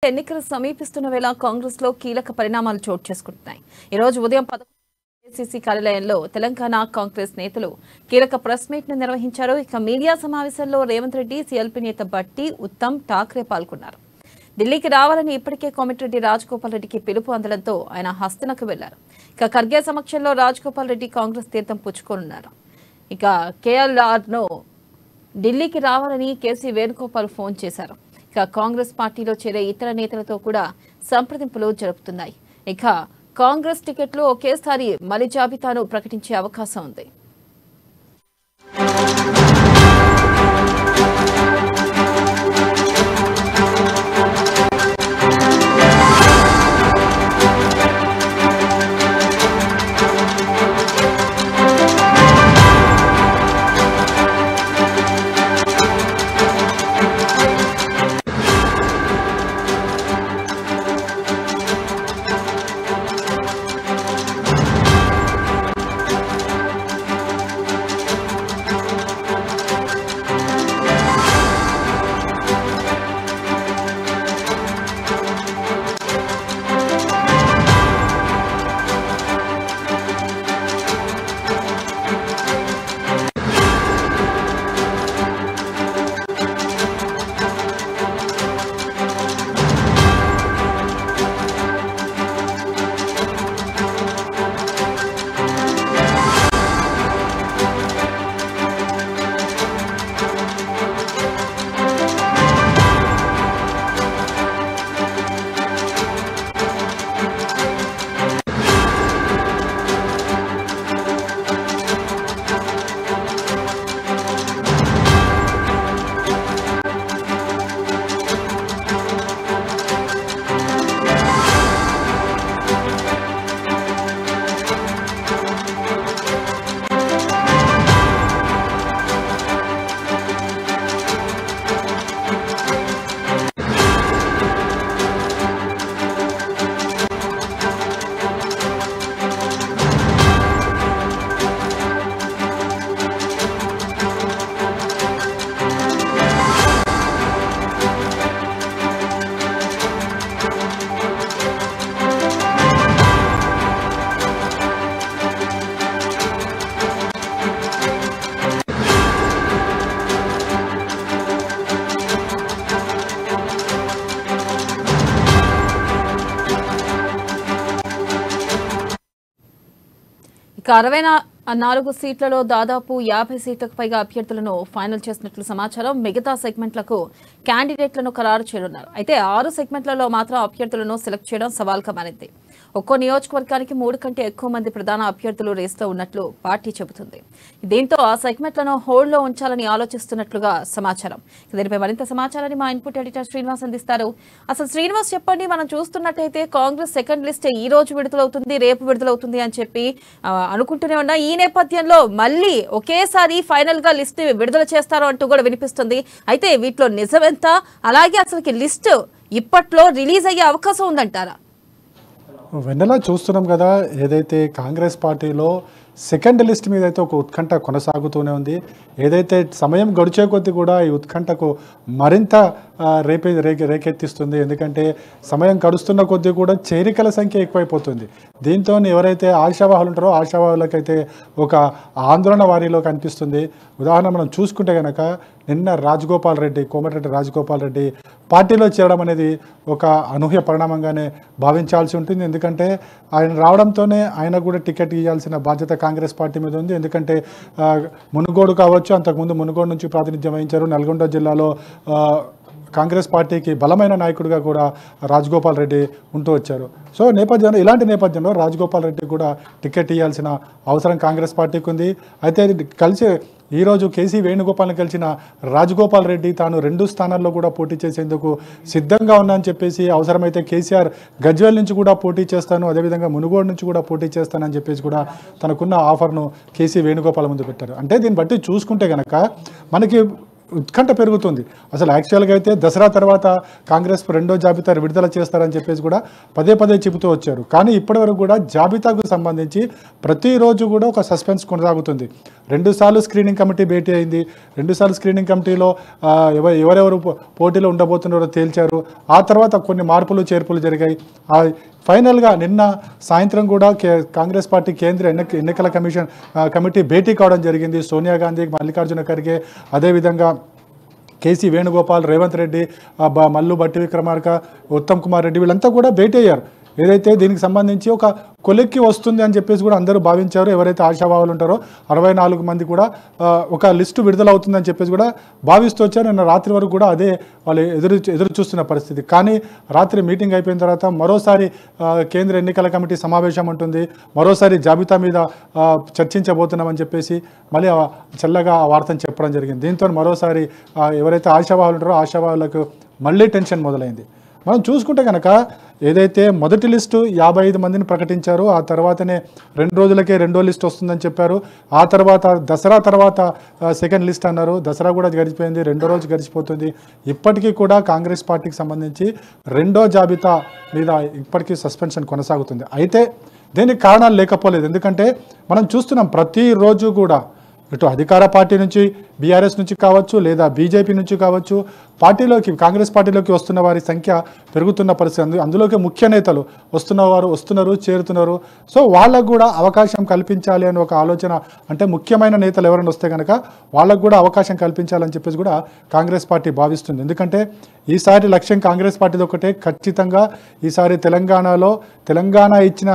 ఎన్నికలు సమీపిస్తున్న వేళ కాంగ్రెస్ లో కీలక పరిణామాలు చోటు చేసుకుంటున్నాయి. ఈ రోజు ఉదయం 11 ఏసీసీ కార్యాలయంలో తెలంగాణ కాంగ్రెస్ నేతలు కీలక ప్రెస్ మీట్ ను నిర్వహించారు. ఇక మీడియా సమావేశంలో రేవంత్ రెడ్డి, సీఎల్పీ నేత భట్టి, ఉత్తమ్ ఠాక్రే పాల్గొన్నారు. ఢిల్లీకి రావాలని ఇప్పటికే కోమటిరెడ్డి రాజగోపాల్ రెడ్డికి పిలుపు అందడంతో ఆయన హస్తనకు వెళ్లారు. ఇక ఖర్గే సమక్షంలో రాజగోపాల్ రెడ్డి కాంగ్రెస్ తీర్థం పుచ్చుకోనున్నారు. ఇక కేఎల్ఆర్ ను ఢిల్లీకి రావాలని కేసీ వేణుగోపాల్ ఫోన్ చేశారు. ఇక కాంగ్రెస్ పార్టీలో చేరే ఇతర నేతలతో కూడా సంప్రదింపులు జరుపుతున్నాయి. ఇక కాంగ్రెస్ టికెట్లు ఒకేసారి మలి జాబితాను ప్రకటించే అవకాశం ఉంది. ఇక 64 సీట్లలో దాదాపు 50 సీట్లకు పైగా అభ్యర్థులను ఫైనల్ చేసినట్లు సమాచారం. మిగతా సెగ్మెంట్లకు క్యాండిడేట్లను ఖరారు చేయనున్నారు. అయితే 6 సెగ్మెంట్లలో మాత్రం అభ్యర్థులను సెలెక్ట్ చేయడం సవాల్గా మారింది. ఒక్కో నియోజకవర్గానికి 3 కంటే ఎక్కువ మంది ప్రధాన అభ్యర్థులు రేసులో ఉన్నట్లు పార్టీ చెబుతుంది. దీంతో ఆ సెగ్మెంట్లను హోల్డ్లో ఉంచాలని ఆలోచిస్తున్నట్లుగా సమాచారం. దీనిపై మరింత సమాచారాన్ని మా ఇన్పుట్ ఎడిటర్ శ్రీనివాస్ అందిస్తారు. అసలు శ్రీనివాస్ చెప్పండి, మనం చూస్తున్నట్టయితే కాంగ్రెస్ సెకండ్ లిస్ట్ ఈ రోజు విడుదలవుతుంది, రేపు విడుదలవుతుంది అని చెప్పి అనుకుంటూనే ఉన్నా. ఈ నేపథ్యంలో మళ్ళీ ఒకేసారి ఫైనల్ గా లిస్ట్ విడుదల చేస్తారు అంటూ కూడా వినిపిస్తుంది. అయితే వీటిలో నిజమెంత, అలాగే అసలుకి లిస్ట్ ఇప్పట్లో రిలీజ్ అయ్యే అవకాశం ఉందంటారా? వెన్నెలా చూస్తున్నాం కదా, ఏదైతే కాంగ్రెస్ పార్టీలో సెకండ్ లిస్ట్ మీద అయితే ఒక ఉత్కంఠ కొనసాగుతూనే ఉంది. ఏదైతే సమయం గడిచే కొద్దీ కూడా ఈ ఉత్కంఠకు మరింత రేకెత్తిస్తుంది. ఎందుకంటే సమయం గడుస్తున్న కొద్దీ కూడా చేరికల సంఖ్య ఎక్కువైపోతుంది. దీంతో ఎవరైతే ఆశావాహులు ఉంటారో ఆశావాహులకైతే ఒక ఆందోళన వారిలో కనిపిస్తుంది. ఉదాహరణ మనం చూసుకుంటే కనుక నిన్న రాజగోపాల్ రెడ్డి, కోమటిరెడ్డి రాజగోపాల్ రెడ్డి పార్టీలో చేరడం అనేది ఒక అనూహ్య పరిణామంగానే భావించాల్సి ఉంటుంది. ఎందుకంటే ఆయన రావడంతోనే ఆయన కూడా టికెట్ ఇవ్వాల్సిన బాధ్యత కాంగ్రెస్ పార్టీ మీద ఉంది. ఎందుకంటే మునుగోడు కావచ్చు, అంతకుముందు మునుగోడు నుంచి ప్రాతినిధ్యం వహించారు. నల్గొండ జిల్లాలో కాంగ్రెస్ పార్టీకి బలమైన నాయకుడిగా కూడా రాజగోపాల్ రెడ్డి ఉంటూ వచ్చారు. సో ఇలాంటి నేపథ్యంలో రాజగోపాల్ రెడ్డి కూడా టికెట్ ఇవ్వాల్సిన అవసరం కాంగ్రెస్ పార్టీకి ఉంది. అయితే కలిసి ఈరోజు కేసీ వేణుగోపాల్ని కలిసిన రాజగోపాల్ రెడ్డి తాను 2 స్థానాల్లో కూడా పోటీ చేసేందుకు సిద్ధంగా ఉన్నా అని చెప్పేసి, అవసరమైతే కేసీఆర్ గజ్వేల్ నుంచి కూడా పోటీ చేస్తాను, అదేవిధంగా మునుగోడు నుంచి కూడా పోటీ చేస్తానని చెప్పేసి కూడా తనకున్న ఆఫర్ను కేసీ వేణుగోపాల్ ముందు పెట్టారు. అంటే దీన్ని బట్టి చూసుకుంటే కనుక మనకి ఉత్కంఠ పెరుగుతుంది. అసలు యాక్చువల్గా అయితే దసరా తర్వాత కాంగ్రెస్ రెండో జాబితా విడుదల చేస్తారని చెప్పేసి కూడా పదే పదే చెబుతూ వచ్చారు. కానీ ఇప్పటివరకు కూడా జాబితాకు సంబంధించి ప్రతిరోజు కూడా ఒక సస్పెన్స్ కొనసాగుతుంది. 2 సార్లు స్క్రీనింగ్ కమిటీ భేటీ అయింది. 2 సార్లు స్క్రీనింగ్ కమిటీలో ఎవరెవరు పోటీలో ఉండబోతున్నారో తేల్చారు. ఆ తర్వాత కొన్ని మార్పులు చేర్పులు జరిగాయి. ఫైనల్గా నిన్న సాయంత్రం కూడా కాంగ్రెస్ పార్టీ కేంద్ర ఎన్నికల కమిటీ భేటీ కావడం జరిగింది. సోనియా గాంధీ, మల్లికార్జున ఖర్గే, అదేవిధంగా కేసీ వేణుగోపాల్, రేవంత్ రెడ్డి, మల్లు భట్టి విక్రమార్క, ఉత్తమ్ కుమార్ రెడ్డి వీళ్ళంతా కూడా భేటీ అయ్యారు. ఏదైతే దీనికి సంబంధించి ఒక కొలిక్కి వస్తుంది అని చెప్పేసి కూడా అందరూ భావించారు. ఎవరైతే ఆశావాహులు ఉంటారో 64 మంది కూడా ఒక లిస్టు విడుదల అవుతుందని చెప్పేసి కూడా భావిస్తూ వచ్చారు. నిన్న రాత్రి వరకు కూడా అదే వాళ్ళు ఎదురు చూస్తున్న పరిస్థితి. కానీ రాత్రి మీటింగ్ అయిపోయిన తర్వాత మరోసారి కేంద్ర ఎన్నికల కమిటీ సమావేశం ఉంటుంది. మరోసారి జాబితా మీద చర్చించబోతున్నామని చెప్పేసి మళ్ళీ చల్లగా ఆ వార్తను చెప్పడం జరిగింది. దీంతో మరోసారి ఎవరైతే ఆశావాహులు ఉంటారో ఆశావాహులకు మళ్ళీ టెన్షన్ మొదలైంది. మనం చూసుకుంటే కనుక ఏదైతే మొదటి లిస్టు 55 మందిని ప్రకటించారో ఆ తర్వాతనే 2 రోజులకే రెండో లిస్ట్ వస్తుందని చెప్పారు. ఆ తర్వాత దసరా తర్వాత సెకండ్ లిస్ట్ అన్నారు. దసరా కూడా గడిచిపోయింది, రెండో రోజు గడిచిపోతుంది. ఇప్పటికీ కూడా కాంగ్రెస్ పార్టీకి సంబంధించి రెండో జాబితా మీద ఇప్పటికీ సస్పెన్షన్ కొనసాగుతుంది. అయితే దీనికి కారణాలు లేకపోలేదు. ఎందుకంటే మనం చూస్తున్నాం ప్రతిరోజు కూడా ఇటు అధికార పార్టీ నుంచి, బీఆర్ఎస్ నుంచి కావచ్చు, లేదా బీజేపీ నుంచి కావచ్చు, కాంగ్రెస్ పార్టీలోకి వస్తున్న వారి సంఖ్య పెరుగుతున్న పరిస్థితి. అందులోకి ముఖ్య నేతలు వస్తున్నారు, చేరుతున్నారు. సో వాళ్ళకు కూడా అవకాశం కల్పించాలి అని ఒక ఆలోచన, అంటే ముఖ్యమైన నేతలు ఎవరైనా వస్తే కనుక వాళ్ళకు కూడా అవకాశం కల్పించాలని చెప్పేసి కూడా కాంగ్రెస్ పార్టీ భావిస్తుంది. ఎందుకంటే ఈసారి లక్ష్యం కాంగ్రెస్ పార్టీది ఒకటే, ఖచ్చితంగా ఈసారి తెలంగాణ ఇచ్చిన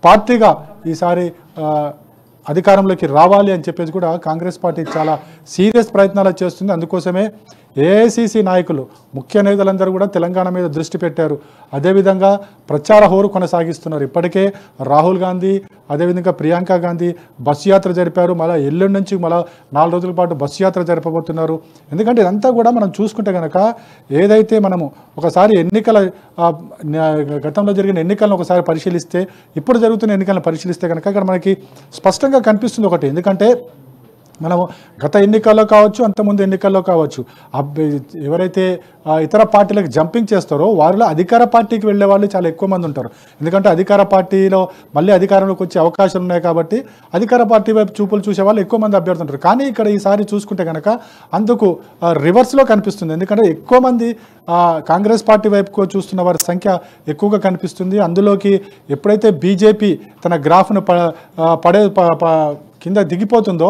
పార్టీగా ఈసారి అధికారంలోకి రావాలి అని చెప్పేసి కూడా కాంగ్రెస్ పార్టీ చాలా సీరియస్ ప్రయత్నాలు చేస్తుంది. అందుకోసమే ఏఐసిసి నాయకులు, ముఖ్య నేతలందరూ కూడా తెలంగాణ మీద దృష్టి పెట్టారు. అదేవిధంగా ప్రచార హోరు కొనసాగిస్తున్నారు. ఇప్పటికే రాహుల్ గాంధీ, అదేవిధంగా ప్రియాంక గాంధీ బస్సు యాత్ర జరిపారు. మళ్ళీ ఎల్లుండి నుంచి 4 రోజుల పాటు బస్సు యాత్ర జరపబోతున్నారు. ఎందుకంటే ఇదంతా కూడా మనం చూసుకుంటే కనుక ఏదైతే మనము ఒకసారి గతంలో జరిగిన ఎన్నికలను ఒకసారి పరిశీలిస్తే, ఇప్పుడు జరుగుతున్న ఎన్నికలను పరిశీలిస్తే కనుక ఇక్కడ మనకి స్పష్టంగా కనిపిస్తుంది ఒకటి. ఎందుకంటే మనము గత ఎన్నికల్లో కావచ్చు, అంతకుముందు ఎన్నికల్లో కావచ్చు, ఎవరైతే ఇతర పార్టీలకు జంపింగ్ చేస్తారో వారిలో అధికార పార్టీకి వెళ్ళే వాళ్ళు చాలా ఎక్కువ మంది ఉంటారు. ఎందుకంటే అధికార పార్టీలో మళ్ళీ అధికారంలోకి వచ్చే అవకాశాలు ఉన్నాయి కాబట్టి అధికార పార్టీ వైపు చూపులు చూసే వాళ్ళు ఎక్కువ మంది అభ్యర్థులు ఉంటారు. కానీ ఇక్కడ ఈసారి చూసుకుంటే కనుక అందుకు రివర్స్లో కనిపిస్తుంది. ఎందుకంటే ఎక్కువ మంది కాంగ్రెస్ పార్టీ వైపుకు చూస్తున్న వారి సంఖ్య ఎక్కువగా కనిపిస్తుంది. అందులోకి ఎప్పుడైతే బీజేపీ తన గ్రాఫ్ను కింద దిగిపోతుందో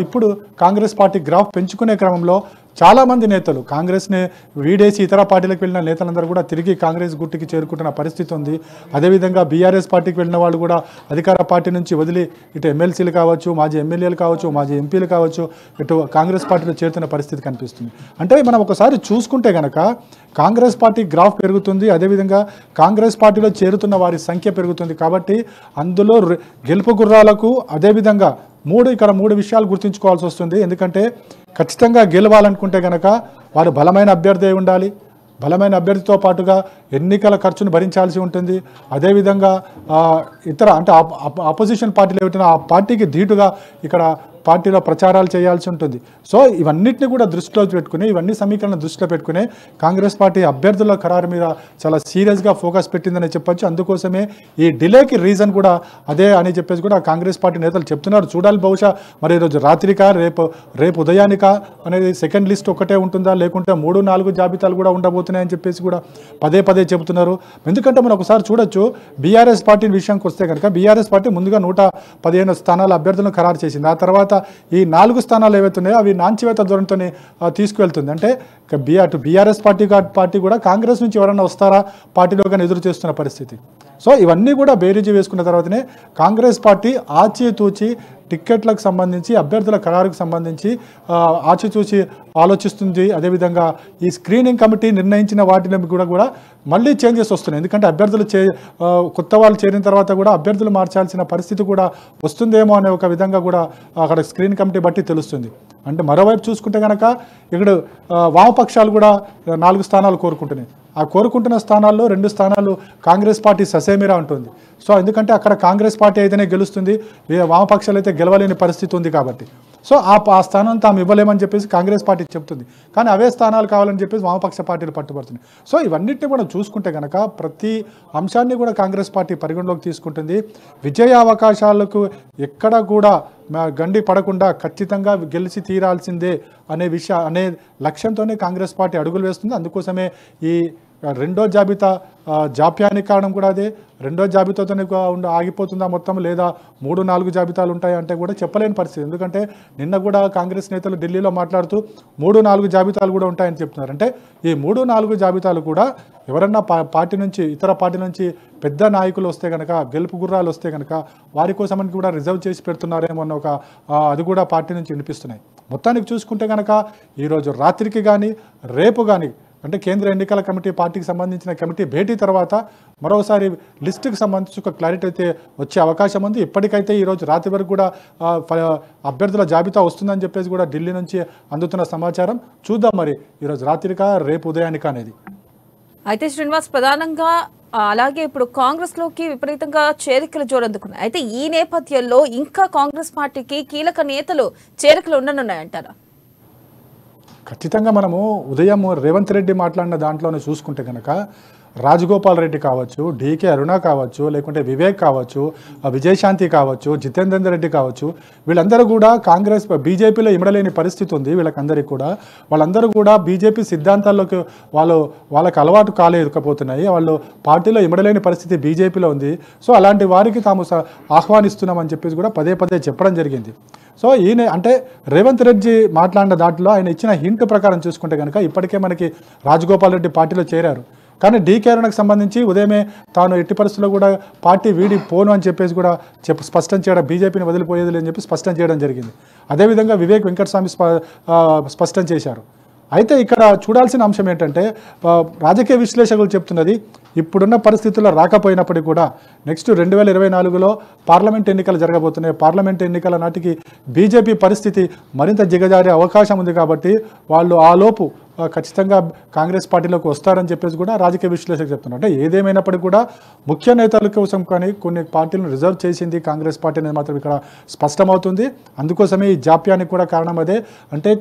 ఇప్పుడు కాంగ్రెస్ పార్టీ గ్రాఫ్ పెంచుకునే క్రమంలో చాలామంది నేతలు కాంగ్రెస్ని వీడేసి ఇతర పార్టీలకు వెళ్ళిన నేతలందరూ కూడా తిరిగి కాంగ్రెస్ గుట్టుకి చేరుకుంటున్న పరిస్థితి ఉంది. అదేవిధంగా బీఆర్ఎస్ పార్టీకి వెళ్ళిన వాళ్ళు కూడా అధికార పార్టీ నుంచి వదిలి ఇటు ఎమ్మెల్సీలు కావచ్చు, మాజీ ఎమ్మెల్యేలు కావచ్చు, మాజీ ఎంపీలు కావచ్చు, ఇటు కాంగ్రెస్ పార్టీలో చేరుతున్న పరిస్థితి కనిపిస్తుంది. అంటే మనం ఒకసారి చూసుకుంటే కనుక కాంగ్రెస్ పార్టీ గ్రాఫ్ పెరుగుతుంది. అదేవిధంగా కాంగ్రెస్ పార్టీలో చేరుతున్న వారి సంఖ్య పెరుగుతుంది. కాబట్టి అందులో గెలుపు గుర్రాలకు అదేవిధంగా ఇక్కడ మూడు విషయాలు గుర్తుంచుకోవాల్సి వస్తుంది. ఎందుకంటే ఖచ్చితంగా గెలవాలనుకుంటే కనుక వారు బలమైన అభ్యర్థి అయి ఉండాలి. బలమైన అభ్యర్థితో పాటుగా ఎన్నికల ఖర్చును భరించాల్సి ఉంటుంది. అదేవిధంగా ఇతర అంటే ఆపోజిషన్ పార్టీలు ఏమిటో ఆ పార్టీకి ధీటుగా ఇక్కడ పార్టీలో ప్రచారాలు చేయాల్సి ఉంటుంది. సో ఇవన్నిటిని కూడా దృష్టిలో పెట్టుకుని, ఇవన్నీ సమీకరణ దృష్టిలో పెట్టుకుని కాంగ్రెస్ పార్టీ అభ్యర్థుల ఖరారు మీద చాలా సీరియస్గా ఫోకస్ పెట్టిందని చెప్పొచ్చు. అందుకోసమే ఈ డిలేకి రీజన్ కూడా అదే అని చెప్పేసి కూడా కాంగ్రెస్ పార్టీ నేతలు చెప్తున్నారు. చూడాలి, బహుశా మరి ఈరోజు రాత్రికా రేపు ఉదయానికా అనేది సెకండ్ లిస్ట్ ఒకటే ఉంటుందా, లేకుంటే 3-4 జాబితాలు కూడా ఉండబోతున్నాయని చెప్పేసి కూడా పదే చెబుతున్నారు. ఎందుకంటే మనం ఒకసారి చూడొచ్చు, బీఆర్ఎస్ పార్టీ విషయానికి వస్తే కనుక బీఆర్ఎస్ పార్టీ ముందుగా 115 స్థానాల అభ్యర్థులను ఖరారు చేసింది. ఆ తర్వాత ఈ 4 స్థానాలు ఏవైతే ఉన్నాయో అవి నాంచివేత ధోరణితోనే తీసుకువెళ్తుంది. అంటే అటు బీఆర్ఎస్ పార్టీ కూడా కాంగ్రెస్ నుంచి ఎవరైనా వస్తారా పార్టీలో కానీ ఎదురు చేస్తున్న పరిస్థితి. సో ఇవన్నీ కూడా బేరీజు వేసుకున్న తర్వాతనే కాంగ్రెస్ పార్టీ ఆచితూచి టిక్కెట్లకు సంబంధించి, అభ్యర్థుల ఖరారుకు సంబంధించి ఆచితూచి ఆలోచిస్తుంది. అదేవిధంగా ఈ స్క్రీనింగ్ కమిటీ నిర్ణయించిన వాటిని కూడా మళ్ళీ చేంజెస్ వస్తున్నాయి. ఎందుకంటే అభ్యర్థులు కొత్త వాళ్ళు చేరిన తర్వాత కూడా అభ్యర్థులు మార్చాల్సిన పరిస్థితి కూడా వస్తుందేమో అనే ఒక విధంగా కూడా అక్కడ స్క్రీనింగ్ కమిటీ బట్టి తెలుస్తుంది. అంటే మరోవైపు చూసుకుంటే కనుక ఇక్కడ వామపక్షాలు కూడా 4 స్థానాలు కోరుకుంటున్నాయి. ఆ కోరుకుంటున్న స్థానాల్లో 2 స్థానాలు కాంగ్రెస్ పార్టీ ససేమిరా ఉంటుంది. సో ఎందుకంటే అక్కడ కాంగ్రెస్ పార్టీ అయితేనే గెలుస్తుంది, వామపక్షాలు అయితే గెలవలేని పరిస్థితి ఉంది కాబట్టి. సో ఆ స్థానం తాము ఇవ్వలేమని చెప్పేసి కాంగ్రెస్ పార్టీ చెప్తుంది. కానీ అవే స్థానాలు కావాలని చెప్పేసి వామపక్ష పార్టీలు పట్టుబడుతున్నాయి. సో ఇవన్నిటిని కూడా చూసుకుంటే కనుక ప్రతి అంశాన్ని కూడా కాంగ్రెస్ పార్టీ పరిగణలోకి తీసుకుంటుంది. విజయ అవకాశాలకు ఎక్కడ కూడా గండి పడకుండా ఖచ్చితంగా గెలిచి తీరాల్సిందే అనే లక్ష్యంతోనే కాంగ్రెస్ పార్టీ అడుగులు వేస్తుంది. అందుకోసమే ఈ రెండో జాబితా జాప్యానికి కారణం కూడా అదే. రెండో జాబితాతోనే ఆగిపోతుందా మొత్తం, లేదా 3-4 జాబితాలు ఉంటాయి అంటే కూడా చెప్పలేని పరిస్థితి. ఎందుకంటే నిన్న కూడా కాంగ్రెస్ నేతలు ఢిల్లీలో మాట్లాడుతూ 3-4 జాబితాలు కూడా ఉంటాయని చెప్తున్నారు. అంటే ఈ 3-4 జాబితాలు కూడా ఎవరన్నా పార్టీ నుంచి ఇతర పార్టీ నుంచి పెద్ద నాయకులు వస్తే కనుక, గెలుపు గుర్రాలు వస్తే కనుక వారి కోసమని కూడా రిజర్వ్ చేసి పెడుతున్నారేమో అన్న ఒక అది కూడా పార్టీ నుంచి వినిపిస్తున్నాయి. మొత్తానికి చూసుకుంటే కనుక ఈరోజు రాత్రికి కానీ రేపు కానీ అంటే కేంద్ర ఎన్నికల కమిటీ పార్టీకి సంబంధించిన కమిటీ భేటీ తర్వాత మరోసారి లిస్టుకి సంబంధించి ఒక క్లారిటీ అయితే వచ్చే అవకాశం ఉంది. ఇప్పటికైతే ఈరోజు రాత్రి వరకు కూడా అభ్యర్థుల జాబితా వస్తుందని చెప్పేసి కూడా ఢిల్లీ నుంచి అందుతున్న సమాచారం. చూద్దాం మరి ఈరోజు రాత్రికా రేపు ఉదయానికా అనేది. అయితే శ్రీనివాస్, ప్రధానంగా అలాగే ఇప్పుడు కాంగ్రెస్లోకి విపరీతంగా చేరికలు జోరందుకున్నాయి. అయితే ఈ నేపథ్యంలో ఇంకా కాంగ్రెస్ పార్టీకి కీలక నేతలు చేరికలు ఉండనున్నాయంటారా? ఖచ్చితంగా మనము ఉదయం రేవంత్ రెడ్డి మాట్లాడిన దాంట్లోనే చూసుకుంటే కనుక రాజగోపాల్ రెడ్డి కావచ్చు, డీకే అరుణ కావచ్చు, లేకుంటే వివేక్ కావచ్చు, విజయశాంతి కావచ్చు, జితేందర్ రెడ్డి కావచ్చు, వీళ్ళందరూ కూడా కాంగ్రెస్ బీజేపీలో ఇమడలేని పరిస్థితి ఉంది వీళ్ళకందరికీ కూడా. వాళ్ళందరూ కూడా బీజేపీ సిద్ధాంతాల్లోకి వాళ్ళకి అలవాటు కాలేకపోతున్నాయి. వాళ్ళు పార్టీలో ఇమడలేని పరిస్థితి బీజేపీలో ఉంది. సో అలాంటి వారికి తాము ఆహ్వానిస్తున్నామని చెప్పేసి కూడా పదే పదే చెప్పడం జరిగింది. సో ఈయన అంటే రేవంత్ రెడ్డి మాట్లాడిన దాంట్లో ఆయన ఇచ్చిన హింట్ ప్రకారం చూసుకుంటే కనుక ఇప్పటికే మనకి రాజగోపాల్ రెడ్డి పార్టీలో చేరారు. కానీ డీకే అరుణకు సంబంధించి ఉదయమే తాను ఎట్టి పరిస్థితుల్లో కూడా పార్టీ వీడి పోను అని చెప్పేసి కూడా స్పష్టం చేయడం, బీజేపీని వదిలిపోయేది లేదని చెప్పి స్పష్టం చేయడం జరిగింది. అదేవిధంగా వివేక్ వెంకటస్వామి స్పష్టం చేశారు. అయితే ఇక్కడ చూడాల్సిన అంశం ఏంటంటే రాజకీయ విశ్లేషకులు చెప్తున్నది ఇప్పుడున్న పరిస్థితుల్లో రాకపోయినప్పటికీ కూడా నెక్స్ట్ 2024లో పార్లమెంట్ ఎన్నికలు జరగబోతున్నాయి. పార్లమెంట్ ఎన్నికల నాటికి బీజేపీ పరిస్థితి మరింత దిగజారే అవకాశం ఉంది. కాబట్టి వాళ్ళు ఆలోపు ఖచ్చితంగా కాంగ్రెస్ పార్టీలోకి వస్తారని చెప్పేసి కూడా రాజకీయ విశ్లేషకులు చెప్తున్నారు. అంటే ఏదేమైనప్పటికీ కూడా ముఖ్య నేతల కోసం కానీ కొన్ని పార్టీలను రిజర్వ్ చేసింది కాంగ్రెస్ పార్టీ అనేది మాత్రం ఇక్కడ స్పష్టమవుతుంది. అందుకోసమే ఈ జాప్యానికి కూడా కారణం అదే. అంటే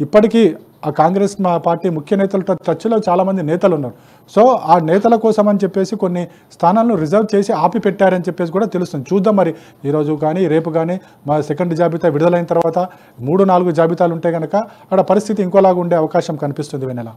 ఇప్పటికీ ఆ కాంగ్రెస్ పార్టీ ముఖ్య నేతల టచ్లో చాలామంది నేతలు ఉన్నారు. సో ఆ నేతల కోసం అని చెప్పేసి కొన్ని స్థానాలను రిజర్వ్ చేసి ఆపి పెట్టారని చెప్పేసి కూడా తెలుస్తుంది. చూద్దాం మరి ఈరోజు కానీ రేపు కానీ మా సెకండ్ జాబితా విడుదలైన తర్వాత 3-4 జాబితాలు ఉంటే కనుక అక్కడ పరిస్థితి ఇంకోలాగా ఉండే అవకాశం కనిపిస్తుంది. వెన్నెల.